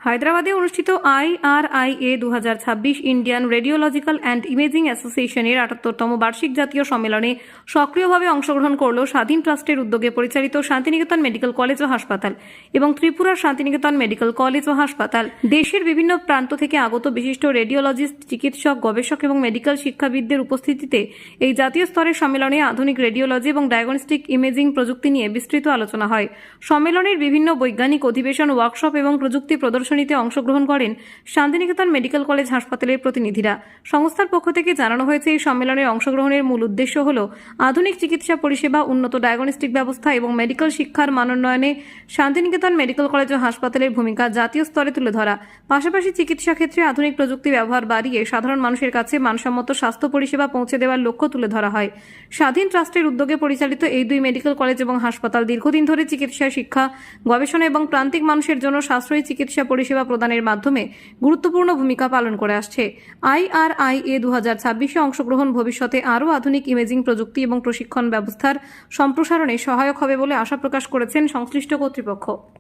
হায়দ্রাবাদে অনুষ্ঠিত IRIA 2026 Indian radiological and imaging অ্যাসোসিয়েশনের ৭৮তম বার্ষিক জাতীয় সম্মেলনে সক্রিয়ভাবে অংশগ্রহণ করল স্বাধীন ট্রাস্টের উদ্যোগে পরিচালিত শান্তিনিকেতন মেডিকেল কলেজ ও হাসপাতাল এবং ত্রিপুরার শান্তিনিকেতন মেডিকেল কলেজ ও হাসপাতাল। দেশের বিভিন্ন প্রান্ত থেকে আগত বিশিষ্ট রেডিওলজিস্ট, চিকিৎসক, গবেষক এবং মেডিকেল শিক্ষাবিদদের উপস্থিতিতে এই জাতীয় স্তরের সম্মেলনে আধুনিক রেডিওলজি এবং ডায়াগনস্টিক ইমেজিং প্রযুক্তি নিয়ে বিস্তৃত আলোচনা হয়। সম্মেলনের বিভিন্ন বৈজ্ঞানিক অধিবেশন, ওয়ার্কশপ এবং প্রযুক্তি প্রদর্শনীতে অংশগ্রহণ করেন শান্তিনিকেতন মেডিকেল কলেজ হাসপাতালের প্রতিনিধিরা। সংস্থার পক্ষ থেকে জানানো হয়েছে, এই সম্মেলনে অংশগ্রহণের মূল উদ্দেশ্য হল আধুনিক চিকিৎসা পরিষেবা, উন্নত ডায়াগনস্টিক ব্যবস্থা এবং মেডিকেল শিক্ষার মানোন্নয়নে শান্তিনিকেতন মেডিকেল কলেজ ও হাসপাতালের ভূমিকা জাতীয় স্তরে তুলে ধরা। পাশাপাশি চিকিৎসা ক্ষেত্রে আধুনিক প্রযুক্তি ব্যবহার বাড়িয়ে সাধারণ মানুষের কাছে মানসম্মত স্বাস্থ্য পরিষেবা পৌঁছে দেওয়ার লক্ষ্য তুলে ধরা হয়। স্বাধীন ট্রাস্টের উদ্যোগে পরিচালিত এই দুই মেডিকেল কলেজ এবং হাসপাতাল দীর্ঘদিন ধরে চিকিৎসা, শিক্ষা, গবেষণা এবং প্রান্তিক মানুষের জন্য সাশ্রয়ী চিকিৎসা পরিষেবা প্রদানের মাধ্যমে গুরুত্বপূর্ণ ভূমিকা পালন করে আসছে। IRIA 2026-এ অংশগ্রহণ ভবিষ্যতে আরও আধুনিক ইমেজিং প্রযুক্তি এবং প্রশিক্ষণ ব্যবস্থার সম্প্রসারণে সহায়ক হবে বলে আশা প্রকাশ করেছেন সংশ্লিষ্ট কর্তৃপক্ষ।